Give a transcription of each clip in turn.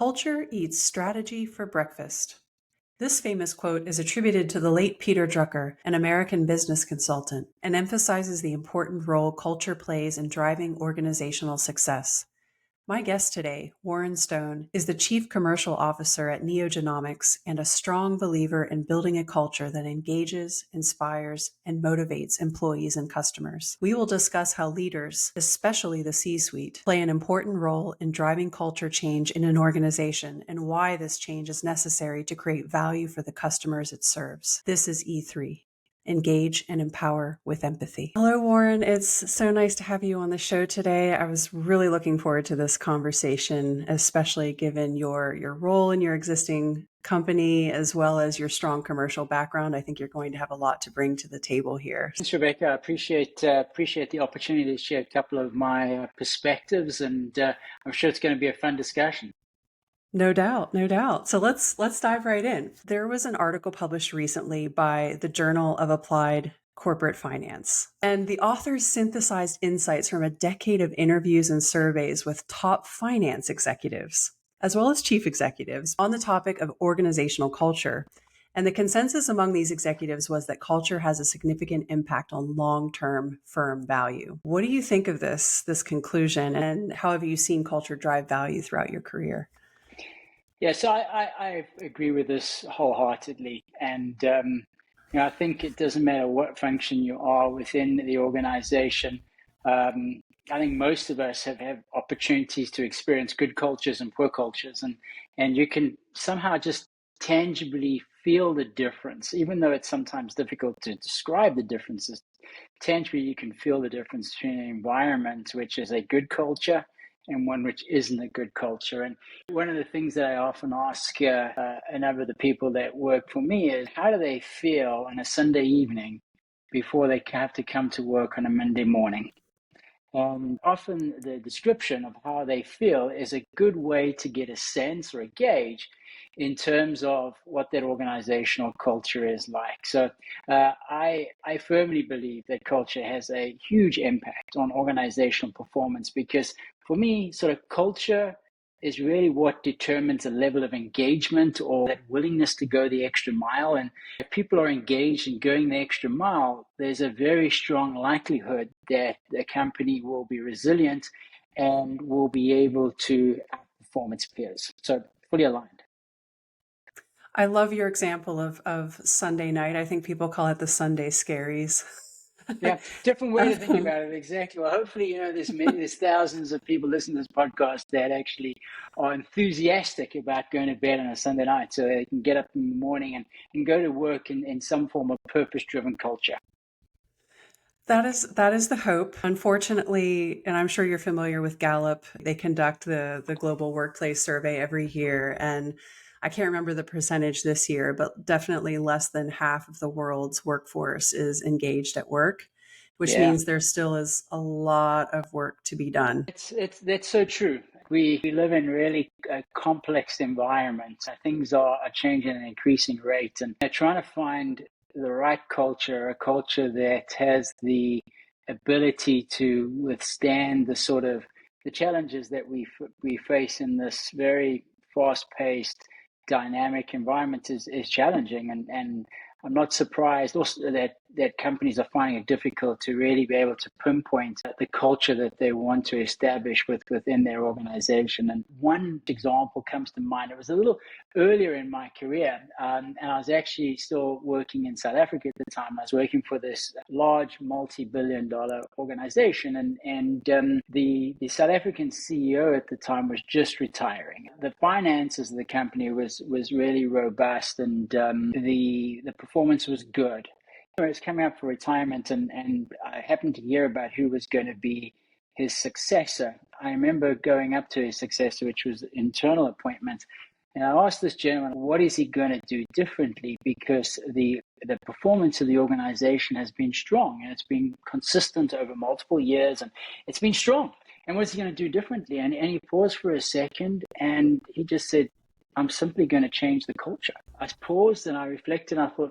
Culture eats strategy for breakfast. This famous quote is attributed to the late Peter Drucker, an American business consultant, and emphasizes the important role culture plays in driving organizational success. My guest today, Warren Stone, is the Chief Commercial Officer at Neogenomics and a strong believer in building a culture that engages, inspires, and motivates employees and customers. We will discuss how leaders, especially the C-suite, play an important role in driving culture change in an organization and why this change is necessary to create value for the customers it serves. This is E3. Engage and empower with empathy. Hello, Warren. It's so nice to have you on the show today. I was really looking forward to this conversation, especially given your role in your existing company, as well as your strong commercial background. I think you're going to have a lot to bring to the table here. Thanks, Rebecca. I appreciate the opportunity to share a couple of my perspectives, and I'm sure it's going to be a fun discussion. No doubt, no doubt. So let's dive right in. There was an article published recently by the Journal of Applied Corporate Finance, and the authors synthesized insights from a decade of interviews and surveys with top finance executives, as well as chief executives, on the topic of organizational culture. And the consensus among these executives was that culture has a significant impact on long-term firm value. What do you think of this conclusion, and how have you seen culture drive value throughout your career? Yeah, so I agree with this wholeheartedly, and I think it doesn't matter what function you are within the organization. I think most of us have opportunities to experience good cultures and poor cultures, and you can somehow just tangibly feel the difference, even though it's sometimes difficult to describe the differences. Tangibly, you can feel the difference between an environment which is a good culture and one which isn't a good culture. And one of the things that I often ask a number of the people that work for me is, how do they feel on a Sunday evening before they have to come to work on a Monday morning? And often the description of how they feel is a good way to get a sense or a gauge in terms of what their organizational culture is like. So I firmly believe that culture has a huge impact on organizational performance, because for me, sort of culture is really what determines the level of engagement or that willingness to go the extra mile. And if people are engaged in going the extra mile, there's a very strong likelihood that the company will be resilient and will be able to outperform its peers. So fully aligned. I love your example of Sunday night. I think people call it the Sunday scaries. Yeah, different way to think about it. Exactly. Well, hopefully, there's thousands of people listening to this podcast that actually are enthusiastic about going to bed on a Sunday night, so they can get up in the morning and go to work in some form of purpose-driven culture. That is the hope. Unfortunately, and I'm sure you're familiar with Gallup, they conduct the global workplace survey every year, and I can't remember the percentage this year, but definitely less than half of the world's workforce is engaged at work, which means there still is a lot of work to be done. That's so true. We live in really complex environments. Things are changing at an increasing rate, and they're trying to find the right culture, a culture that has the ability to withstand the challenges that we face in this very fast-paced, dynamic environment is challenging, and I'm not surprised also that companies are finding it difficult to really be able to pinpoint the culture that they want to establish within their organization. And one example comes to mind. It was a little earlier in my career, and I was actually still working in South Africa at the time. I was working for this large multi-billion-dollar organization, and the South African CEO at the time was just retiring. The finances of the company was really robust, and the performance was good. He was coming up for retirement, and I happened to hear about who was going to be his successor. I remember going up to his successor, which was an internal appointment, and I asked this gentleman, what is he going to do differently? Because the performance of the organization has been strong, and it's been consistent over multiple years, and it's been strong. And what is he going to do differently? And he paused for a second, and he just said, I'm simply going to change the culture. I paused and I reflected, and I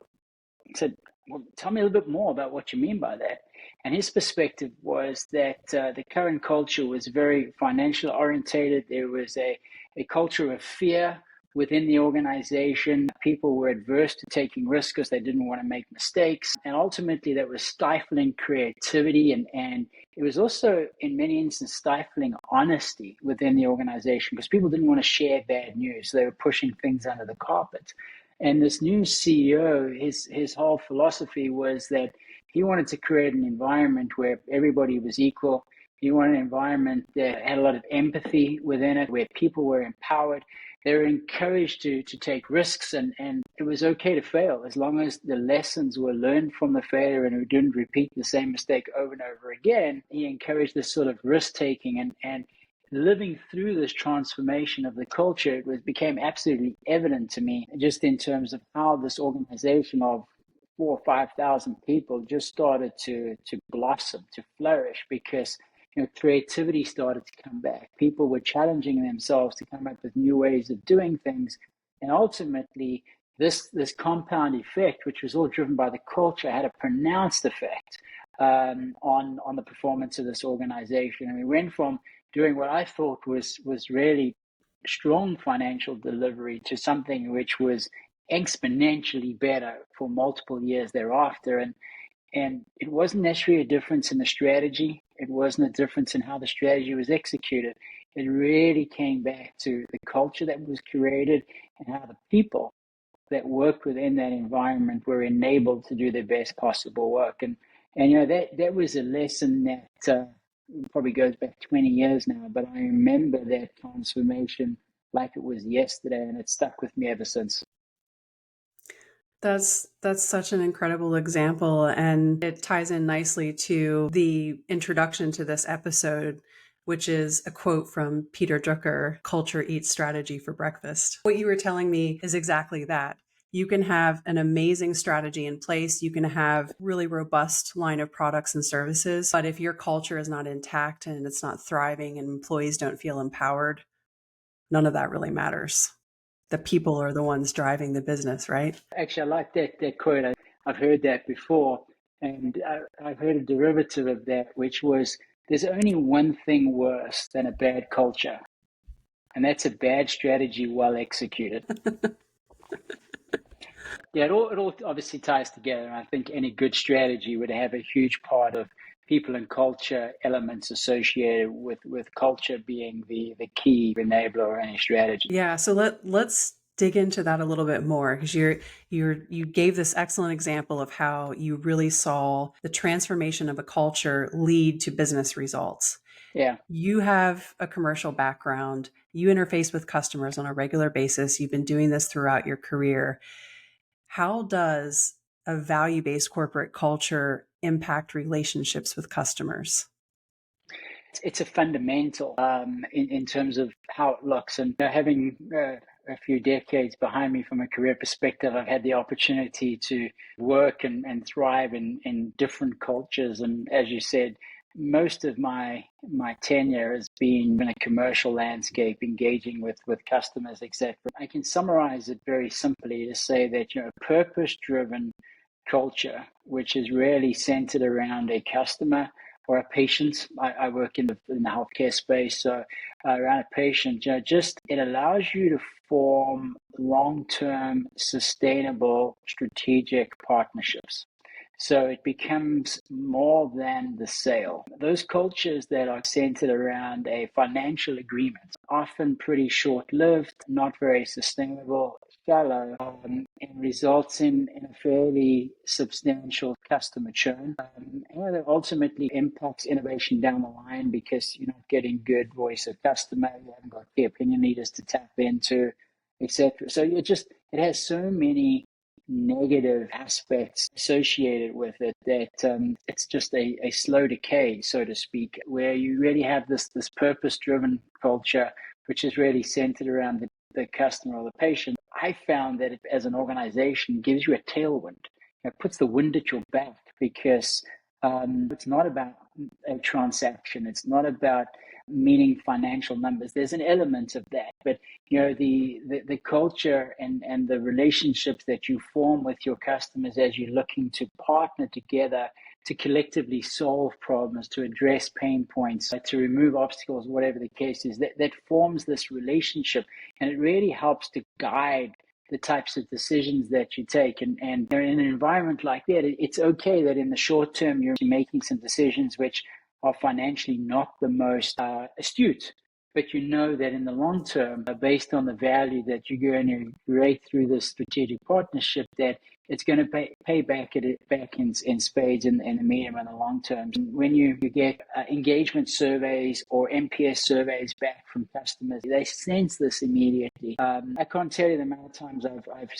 said, well, tell me a little bit more about what you mean by that. And his perspective was that the current culture was very financial orientated. There was a culture of fear within the organization. People were adverse to taking risks because they didn't want to make mistakes. And ultimately, that was stifling creativity. And it was also, in many instances, stifling honesty within the organization because people didn't want to share bad news. They were pushing things under the carpet. And this new CEO, his whole philosophy was that he wanted to create an environment where everybody was equal. He wanted an environment that had a lot of empathy within it, where people were empowered. They were encouraged to take risks, and it was okay to fail as long as the lessons were learned from the failure and we didn't repeat the same mistake over and over again. He encouraged this sort of risk taking and living through this transformation of the culture. It became absolutely evident to me just in terms of how this organization of 4,000 or 5,000 people just started to blossom, to flourish, because creativity started to come back. People were challenging themselves to come up with new ways of doing things, and ultimately, this compound effect, which was all driven by the culture, had a pronounced effect on the performance of this organization. And we went from doing what I thought was really strong financial delivery to something which was exponentially better for multiple years thereafter. And it wasn't necessarily a difference in the strategy. It wasn't a difference in how the strategy was executed. It really came back to the culture that was created and how the people that worked within that environment were enabled to do their best possible work. And that was a lesson that probably goes back 20 years now, but I remember that transformation like it was yesterday, and it's stuck with me ever since. That's such an incredible example, and it ties in nicely to the introduction to this episode, which is a quote from Peter Drucker, "Culture eats strategy for breakfast." What you were telling me is exactly that. You can have an amazing strategy in place, you can have really robust line of products and services, but if your culture is not intact and it's not thriving and employees don't feel empowered, none of that really matters. The people are the ones driving the business, right? Actually, I like that quote. I've heard that before, and I've heard a derivative of that, which was, there's only one thing worse than a bad culture, and that's a bad strategy well executed. Yeah, it all obviously ties together. And I think any good strategy would have a huge part of people and culture elements associated with culture being the key enabler of any strategy. Yeah, so let's dig into that a little bit more, because you gave this excellent example of how you really saw the transformation of a culture lead to business results. Yeah. You have a commercial background. You interface with customers on a regular basis. You've been doing this throughout your career. How does a value-based corporate culture impact relationships with customers? It's a fundamental in terms of how it looks. And having a few decades behind me from a career perspective, I've had the opportunity to work and thrive in different cultures. And as you said, most of my tenure has been in a commercial landscape, engaging with customers, etc. I can summarize it very simply to say that a purpose-driven culture, which is really centered around a customer or a patient. I work in the healthcare space, so around a patient, just it allows you to form long-term, sustainable, strategic partnerships. So it becomes more than the sale. Those cultures that are centered around a financial agreement, often pretty short-lived, not very sustainable, shallow, and results in a fairly substantial customer churn. And it ultimately impacts innovation down the line because you're not getting good voice of customer, you haven't got key opinion leaders to tap into, etc. So it has so many negative aspects associated with it that it's just a slow decay, so to speak, where you really have this purpose-driven culture, which is really centered around the customer or the patient. I found that it, as an organization, gives you a tailwind. It puts the wind at your back because it's not about a transaction. It's not about meaning financial numbers. There's an element of that, but the culture and the relationships that you form with your customers as you're looking to partner together to collectively solve problems, to address pain points, to remove obstacles, whatever the case is, that forms this relationship, and it really helps to guide the types of decisions that you take. And in an environment like that, it's okay that in the short term you're making some decisions which are financially not the most astute. But you know that in the long term, based on the value that you're going to create through this strategic partnership, that it's going to pay back in spades in the medium and the long term. When you get engagement surveys or NPS surveys back from customers, they sense this immediately. I can't tell you the amount of times I've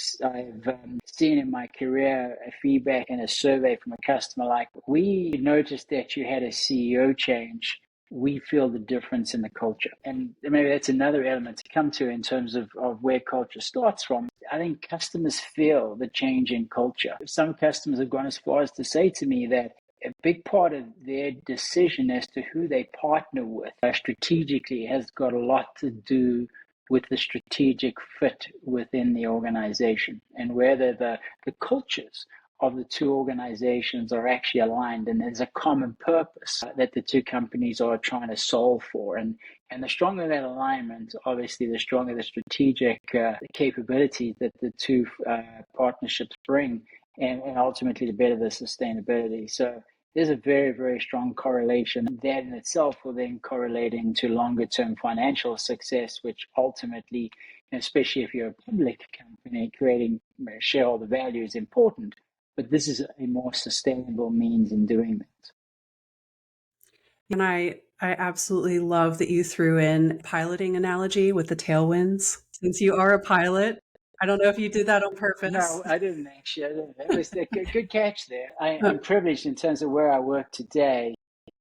seen in my career a feedback in a survey from a customer like, we noticed that you had a CEO change. We feel the difference in the culture. And maybe that's another element to come to in terms of where culture starts from. I think customers feel the change in culture. Some customers have gone as far as to say to me that a big part of their decision as to who they partner with strategically has got a lot to do with the strategic fit within the organization and whether the cultures of the two organizations are actually aligned and there's a common purpose that the two companies are trying to solve for. And the stronger that alignment, obviously, the stronger the strategic capability that the two partnerships bring, and ultimately the better the sustainability. So there's a very, very strong correlation. That in itself will then correlate into longer term financial success, which ultimately, especially if you're a public company, creating shareholder value is important. But this is a more sustainable means in doing that. And I absolutely love that you threw in piloting analogy with the tailwinds. Since you are a pilot, I don't know if you did that on purpose. No, I didn't actually. It was a good catch there. I'm privileged in terms of where I work today,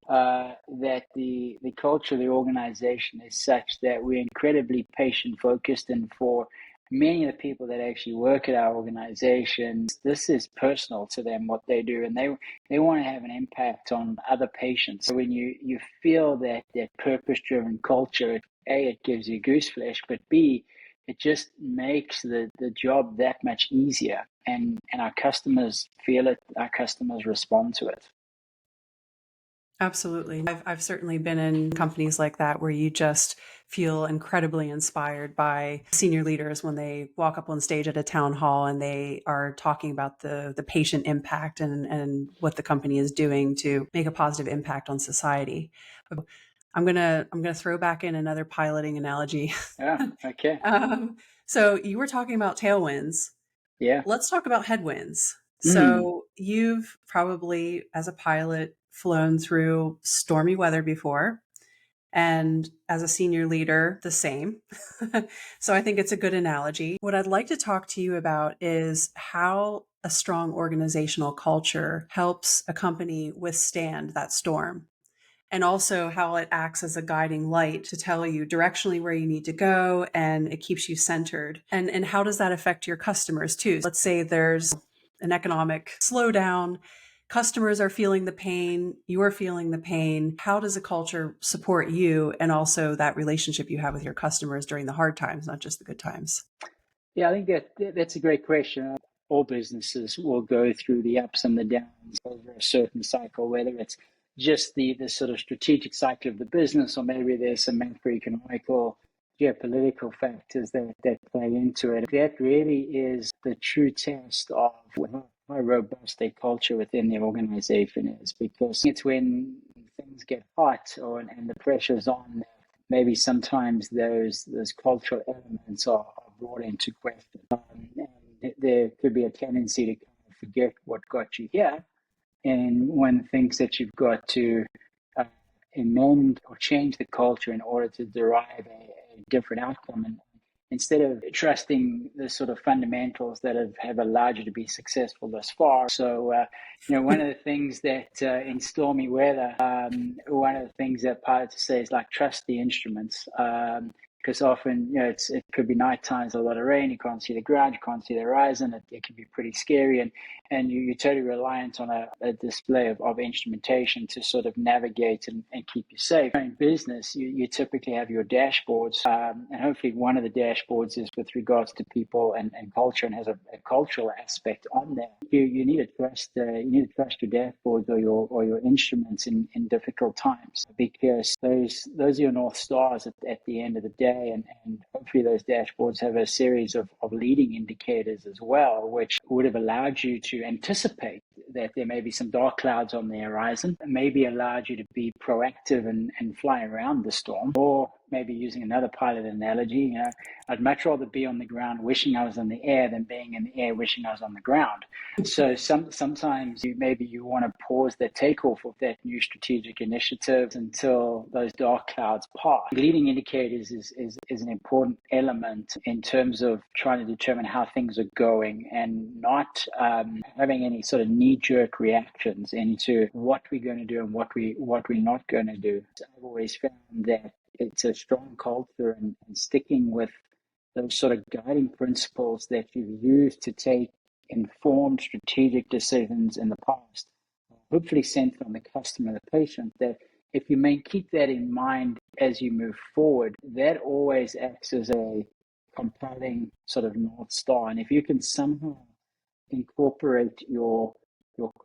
that the culture of the organization is such that we're incredibly patient focused, and for many of the people that actually work at our organization, this is personal to them, what they do, and they want to have an impact on other patients. So when you feel that purpose-driven culture, A, it gives you goose flesh, but B, it just makes the job that much easier, and our customers feel it, our customers respond to it. Absolutely. I've certainly been in companies like that where you just feel incredibly inspired by senior leaders when they walk up on stage at a town hall and they are talking about the patient impact and what the company is doing to make a positive impact on society. I'm gonna throw back in another piloting analogy. Yeah, okay. So you were talking about tailwinds. Yeah. Let's talk about headwinds. Mm. So you've probably, as a pilot, flown through stormy weather before, and as a senior leader, the same. So I think it's a good analogy. What I'd like to talk to you about is how a strong organizational culture helps a company withstand that storm, and also how it acts as a guiding light to tell you directionally where you need to go, and it keeps you centered. And how does that affect your customers too? Let's say there's an economic slowdown, customers are feeling the pain, you're feeling the pain. How does a culture support you and also that relationship you have with your customers during the hard times, not just the good times? Yeah, I think that's a great question. All businesses will go through the ups and the downs over a certain cycle, whether it's just the sort of strategic cycle of the business, or maybe there's some macroeconomic or geopolitical factors that play into it. That really is the true test of how robust a culture within the organization is, because it's when things get hot and the pressure's on, maybe sometimes those cultural elements are brought into question. And there could be a tendency to kind of forget what got you here, and one thinks that you've got to amend or change the culture in order to derive a different outcome. And instead of trusting the sort of fundamentals that have allowed you to be successful thus far. So, one of the things that in stormy weather, one of the things that pilots say is like, trust the instruments. because often, it could be night times, a lot of rain, you can't see the ground, you can't see the horizon, it can be pretty scary, and you're totally reliant on a display of instrumentation to sort of navigate and keep you safe. In business, you typically have your dashboards, and hopefully one of the dashboards is with regards to people and culture and has a cultural aspect on there. You need to trust your dashboards or your instruments in difficult times, because those are your North Stars at the end of the day, and hopefully those dashboards have a series of leading indicators as well, which would have allowed you to anticipate that there may be some dark clouds on the horizon, and maybe allowed you to be proactive and fly around the storm. Or maybe using another pilot analogy, I'd much rather be on the ground wishing I was in the air than being in the air wishing I was on the ground. So sometimes you want to pause the takeoff of that new strategic initiative until those dark clouds pass. Leading indicators is an important element in terms of trying to determine how things are going, and not having any sort of knee-jerk reactions into what we're going to do and what we're not going to do. I've always found that it's a strong culture, and sticking with those sort of guiding principles that you've used to take informed strategic decisions in the past, hopefully centered on the customer, the patient, that if you may keep that in mind as you move forward, that always acts as a compelling sort of North Star. And if you can somehow incorporate your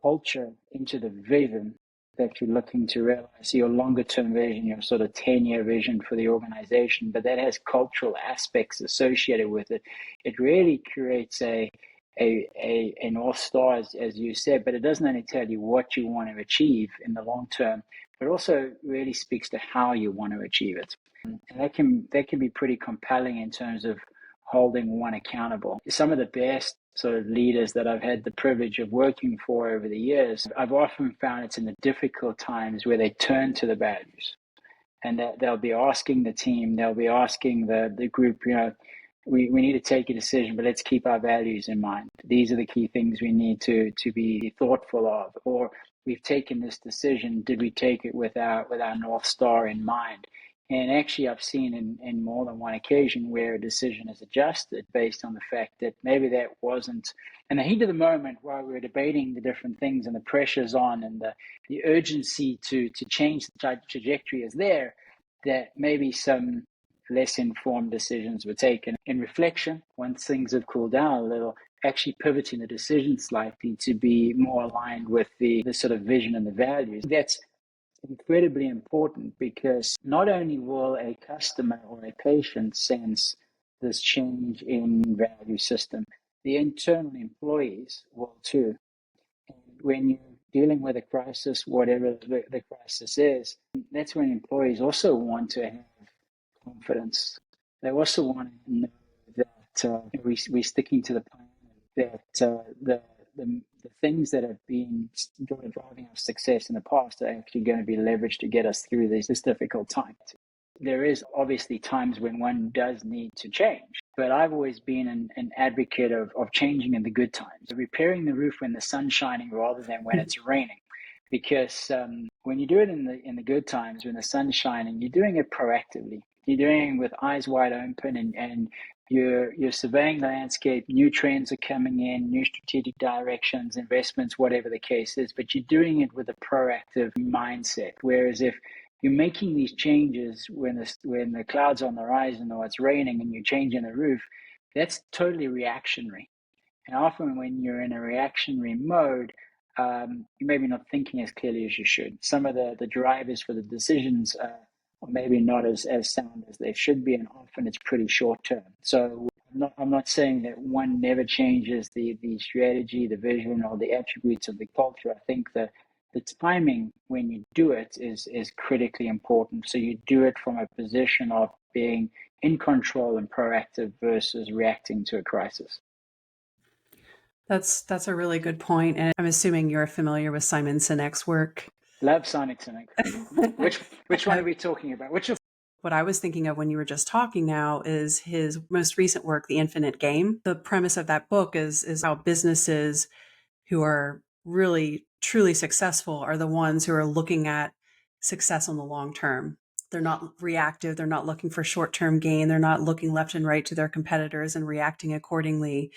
culture into the vision that you're looking to realize, your longer term vision, your sort of 10-year vision for the organization, but that has cultural aspects associated with it, it really creates a North Star, as you said, but it doesn't only tell you what you want to achieve in the long term, but also really speaks to how you want to achieve it. And that can be pretty compelling in terms of holding one accountable. Some of the best sort of leaders that I've had the privilege of working for over the years, I've often found it's in the difficult times where they turn to the values, and that they'll be asking the team, they'll be asking the group, we need to take a decision, but let's keep our values in mind. These are the key things we need to be thoughtful of. Or we've taken this decision, did we take it with our North Star in mind? And actually, I've seen in more than one occasion where a decision is adjusted based on the fact that maybe that wasn't, in the heat of the moment while we were debating the different things and the pressure's on and the urgency to change the trajectory is there, that maybe some less informed decisions were taken. In reflection, once things have cooled down a little, actually pivoting the decision slightly to be more aligned with the sort of vision and the values. That's incredibly important, because not only will a customer or a patient sense this change in value system, the internal employees will too. And when you're dealing with a crisis, whatever the crisis is, that's when employees also want to have confidence. They also want to know that we're sticking to the plan, that the things that have been driving our success in the past are actually going to be leveraged to get us through this difficult time. There is obviously times when one does need to change, but I've always been an advocate of changing in the good times, repairing the roof when the sun's shining rather than when it's raining. Because when you do it in the good times, when the sun's shining, you're doing it proactively. You're doing it with eyes wide open, and you're surveying the landscape. New trends are coming in, new strategic directions, investments, whatever the case is. But you're doing it with a proactive mindset. Whereas if you're making these changes when the clouds are on the horizon or it's raining and you're changing the roof, that's totally reactionary. And often when you're in a reactionary mode, you're maybe not thinking as clearly as you should. Some of the drivers for the decisions are maybe not as sound as they should be, and often it's pretty short term. So I'm not saying that one never changes the strategy, the vision, or the attributes of the culture. I think the timing when you do it is critically important. So you do it from a position of being in control and proactive versus reacting to a crisis. That's a really good point. And I'm assuming you're familiar with Simon Sinek's work. Love Simon Sinek. Which one are we talking about? What I was thinking of when you were just talking now is his most recent work, The Infinite Game. The premise of that book is how businesses who are really truly successful are the ones who are looking at success on the long term. They're not reactive. They're not looking for short-term gain. They're not looking left and right to their competitors and reacting accordingly.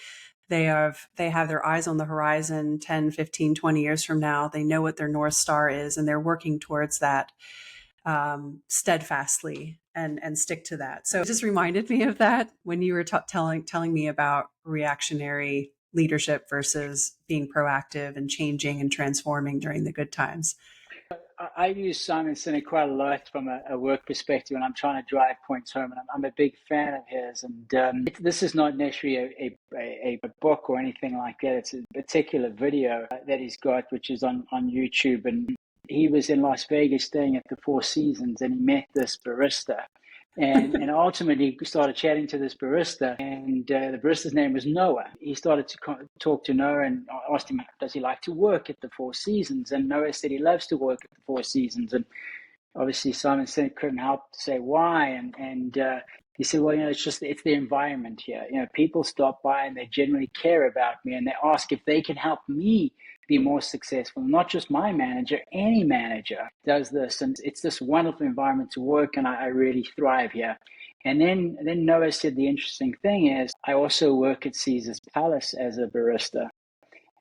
They have their eyes on the horizon 10, 15, 20 years from now. They know what their North Star is, and they're working towards that steadfastly and stick to that. So it just reminded me of that when you were telling me about reactionary leadership versus being proactive and changing and transforming during the good times. I use Simon Sinek quite a lot from a work perspective when I'm trying to drive points home, and I'm a big fan of his. And this is not necessarily a book or anything like that. It's a particular video that he's got, which is on YouTube. And he was in Las Vegas staying at the Four Seasons, and he met this barista. And ultimately started chatting to this barista, and the barista's name was Noah. He started to talk to Noah and asked him, does he like to work at the Four Seasons? And Noah said he loves to work at the Four Seasons. And obviously Simon Sinek couldn't help to say why. And he said, well, it's the environment here. People stop by and they generally care about me, and they ask if they can help me be more successful. Not just my manager, any manager does this. And it's this wonderful environment to work, and I really thrive here. And then Noah said the interesting thing is, I also work at Caesar's Palace as a barista.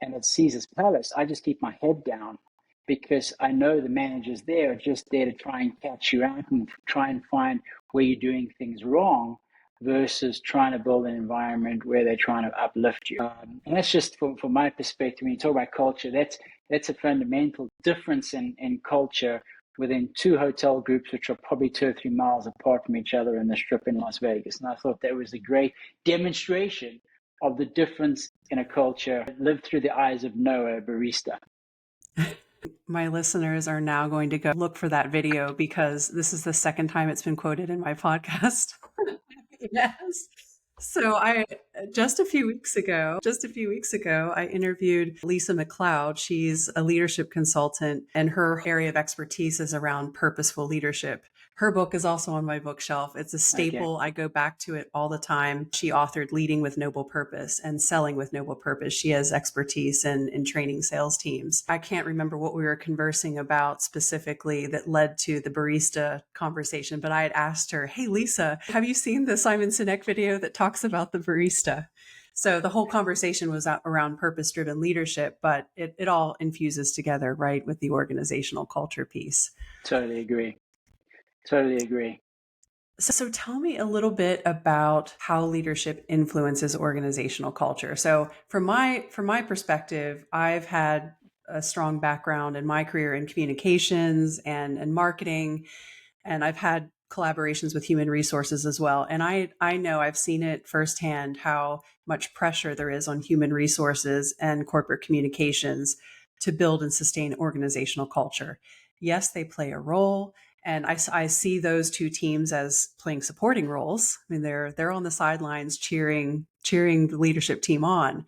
And at Caesar's Palace, I just keep my head down, because I know the managers there are just there to try and catch you out and try and find where you're doing things wrong, versus trying to build an environment where they're trying to uplift you. And that's just from my perspective. When you talk about culture, that's a fundamental difference in culture within two hotel groups, which are probably 2 or 3 miles apart from each other in the Strip in Las Vegas. And I thought that was a great demonstration of the difference in a culture lived through the eyes of Noah, a barista. My listeners are now going to go look for that video, because this is the second time it's been quoted in my podcast. Yes. So just a few weeks ago, I interviewed Lisa McLeod. She's a leadership consultant, and her area of expertise is around purposeful leadership. Her book is also on my bookshelf. It's a staple. Okay. I go back to it all the time. She authored Leading with Noble Purpose and Selling with Noble Purpose. She has expertise in training sales teams. I can't remember what we were conversing about specifically that led to the barista conversation, but I had asked her, hey, Lisa, have you seen the Simon Sinek video that talks about the barista? So the whole conversation was around purpose-driven leadership, but it all infuses together, right, with the organizational culture piece. Totally agree. So tell me a little bit about how leadership influences organizational culture. So from my perspective, I've had a strong background in my career in communications and marketing, and I've had collaborations with human resources as well. And I know I've seen it firsthand how much pressure there is on human resources and corporate communications to build and sustain organizational culture. Yes, they play a role. And I see those two teams as playing supporting roles. I mean, they're on the sidelines cheering the leadership team on.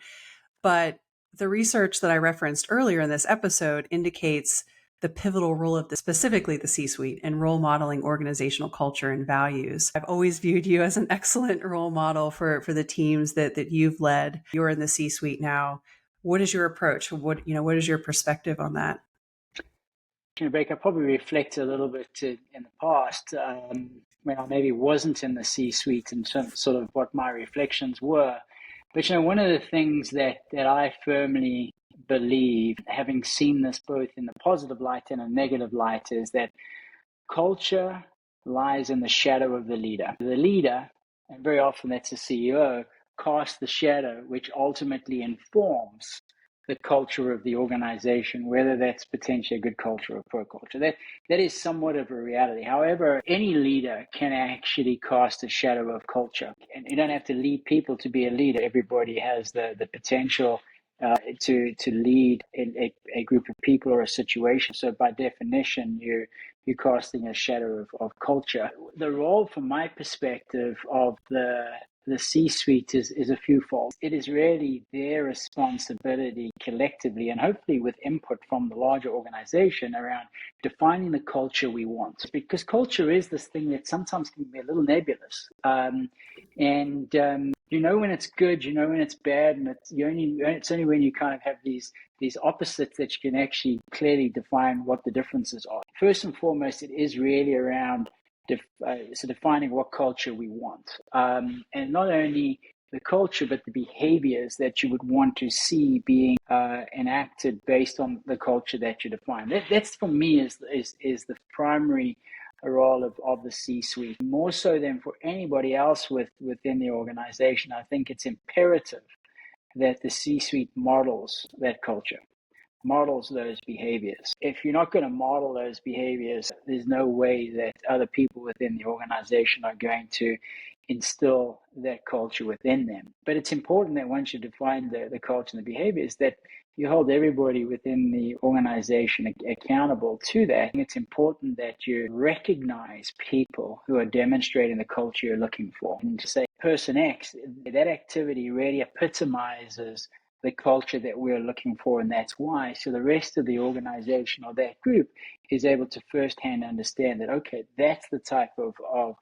But the research that I referenced earlier in this episode indicates the pivotal role of specifically the C-suite in role modeling organizational culture and values. I've always viewed you as an excellent role model for the teams that you've led. You're in the C-suite now. What is your approach? What is your perspective on that? Rebecca, I probably reflect a little bit in the past when I maybe wasn't in the C-suite and sort of what my reflections were. But one of the things that I firmly believe, having seen this both in the positive light and a negative light, is that culture lies in the shadow of the leader. The leader, and very often that's the CEO, casts the shadow, which ultimately informs the culture of the organization, whether that's potentially a good culture or poor culture. That is somewhat of a reality. However, any leader can actually cast a shadow of culture. And you don't have to lead people to be a leader. Everybody has the potential to lead a group of people or a situation. So by definition, you're casting a shadow of culture. The role, from my perspective, of the C-suite is a fewfold. It is really their responsibility collectively, and hopefully with input from the larger organization, around defining the culture we want. Because culture is this thing that sometimes can be a little nebulous. You know when it's good, you know when it's bad, and it's only when you kind of have these opposites that you can actually clearly define what the differences are. First and foremost, it is really around so defining what culture we want, and not only the culture, but the behaviors that you would want to see being enacted based on the culture that you define. That's for me is the primary role of the C-suite, more so than for anybody else within the organization. I think it's imperative that the C-suite models that culture, models those behaviors. If you're not going to model those behaviors, there's no way that other people within the organization are going to instill that culture within them. But it's important that once you define the culture and the behaviors, that you hold everybody within the organization accountable to that. And it's important that you recognize people who are demonstrating the culture you're looking for. And to say person X, that activity really epitomizes the culture that we're looking for, and that's why. So the rest of the organization or that group is able to firsthand understand that, okay, that's the type of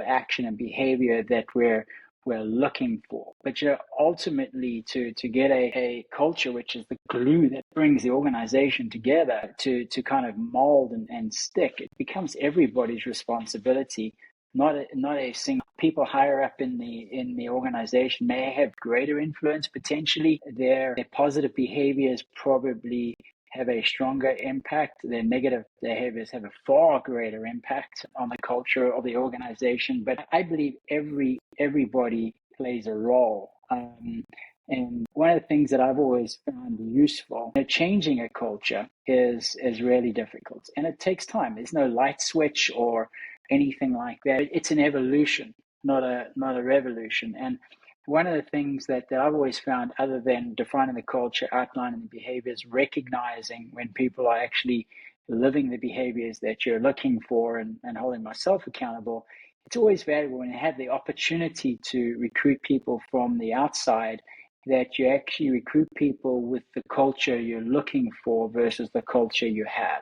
action and behavior that we're looking for. But ultimately to get a culture which is the glue that brings the organization together to kind of mold and stick, it becomes everybody's responsibility. Not a single. People higher up in the organization may have greater influence potentially. Their positive behaviors probably have a stronger impact. Their negative behaviors have a far greater impact on the culture of the organization. But I believe everybody plays a role. And one of the things that I've always found useful, changing a culture is really difficult, and it takes time. There's no light switch or anything like that. It's an evolution, not a revolution. And one of the things that I've always found, other than defining the culture, outlining the behaviors, recognizing when people are actually living the behaviors that you're looking for, and holding myself accountable, it's always valuable when you have the opportunity to recruit people from the outside, that you actually recruit people with the culture you're looking for versus the culture you have.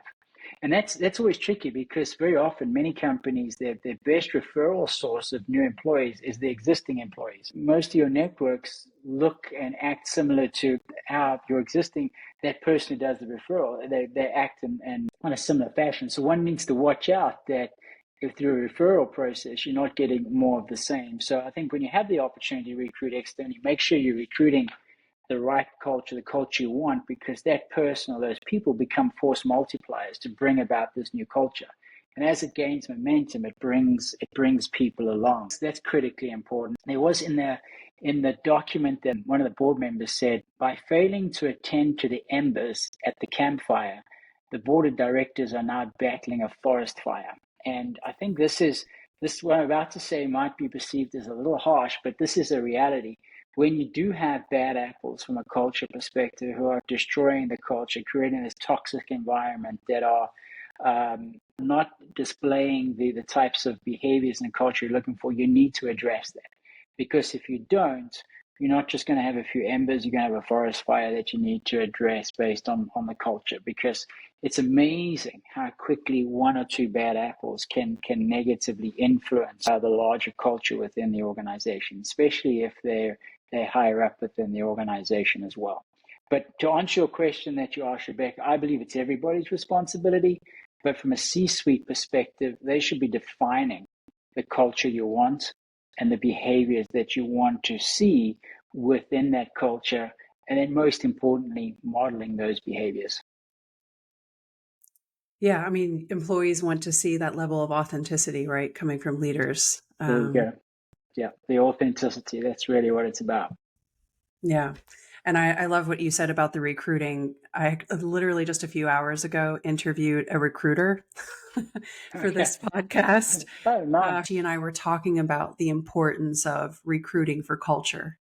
And that's always tricky, because very often many companies, their best referral source of new employees is the existing employees. Most of your networks look and act similar to how your existing, that person who does the referral, they act in a similar fashion. So one needs to watch out that if through a referral process, you're not getting more of the same. So I think when you have the opportunity to recruit externally, make sure you're recruiting the right culture, the culture you want, because that person or those people become force multipliers to bring about this new culture. And as it gains momentum, it brings people along. So that's critically important. There was in the document that one of the board members said, by failing to attend to the embers at the campfire, the board of directors are now battling a forest fire. And I think this what I'm about to say might be perceived as a little harsh, but this is a reality. When you do have bad apples from a culture perspective who are destroying the culture, creating this toxic environment, that are not displaying the types of behaviors and culture you're looking for, you need to address that. Because if you don't, you're not just going to have a few embers, you're going to have a forest fire that you need to address based on the culture. Because it's amazing how quickly one or two bad apples can negatively influence the larger culture within the organization, especially if they're higher up within the organization as well. But to answer your question that you asked, Rebecca, I believe it's everybody's responsibility. But from a C-suite perspective, they should be defining the culture you want and the behaviors that you want to see within that culture. And then most importantly, modeling those behaviors. Yeah, I mean, employees want to see that level of authenticity, right, coming from leaders. There you go. Yeah, the authenticity, that's really what it's about. Yeah. And I love what you said about the recruiting. I literally just a few hours ago interviewed a recruiter for this podcast. Oh, nice. She and I were talking about the importance of recruiting for culture,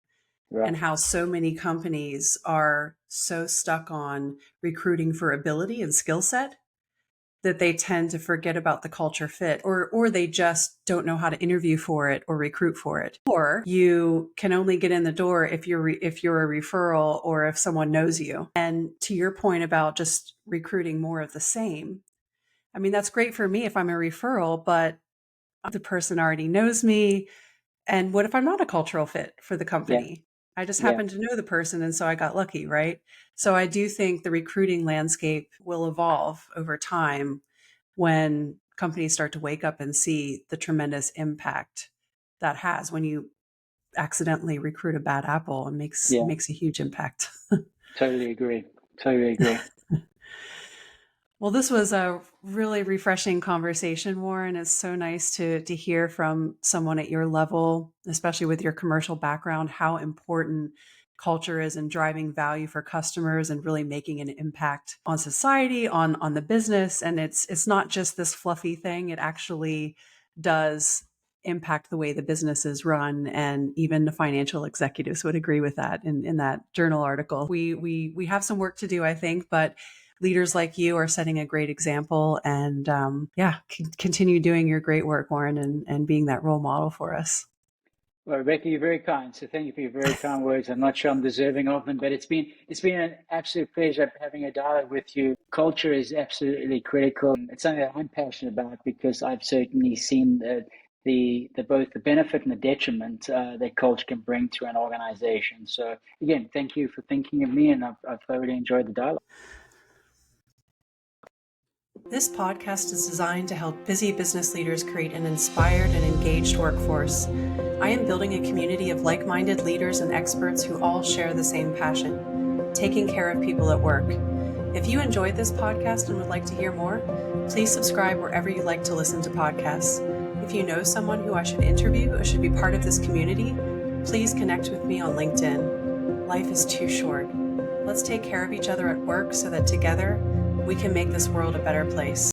Right. and how so many companies are so stuck on recruiting for ability and skill set that they tend to forget about the culture fit, or they just don't know how to interview for it or recruit for it. Or you can only get in the door if you're a referral, or if someone knows you. And to your point about just recruiting more of the same, I mean, that's great for me if I'm a referral, but the person already knows me. And what if I'm not a cultural fit for the company? I just happen to know the person, and so I got lucky, right? So I do think the recruiting landscape will evolve over time when companies start to wake up and see the tremendous impact that has when you accidentally recruit a bad apple and makes a huge impact. Totally agree. Totally agree. Well, this was a really refreshing conversation, Warren. It's so nice to hear from someone at your level, especially with your commercial background, how important culture is in driving value for customers and really making an impact on society, on the business. And it's not just this fluffy thing. It actually does impact the way the business is run, and even the financial executives would agree with that in that journal article. We have some work to do, I think, but leaders like you are setting a great example, and continue doing your great work, Warren, and being that role model for us. Well, Rebecca, you're very kind. So thank you for your very kind words. I'm not sure I'm deserving of them, but it's been an absolute pleasure having a dialogue with you. Culture is absolutely critical. It's something that I'm passionate about because I've certainly seen the both the benefit and the detriment that culture can bring to an organization. So again, thank you for thinking of me, and I've thoroughly enjoyed the dialogue. This podcast is designed to help busy business leaders create an inspired and engaged workforce. I am building a community of like-minded leaders and experts who all share the same passion, taking care of people at work. If you enjoyed this podcast and would like to hear more, please subscribe wherever you like to listen to podcasts. If you know someone who I should interview or should be part of this community, please connect with me on LinkedIn. Life is too short. Let's take care of each other at work so that together we can make this world a better place.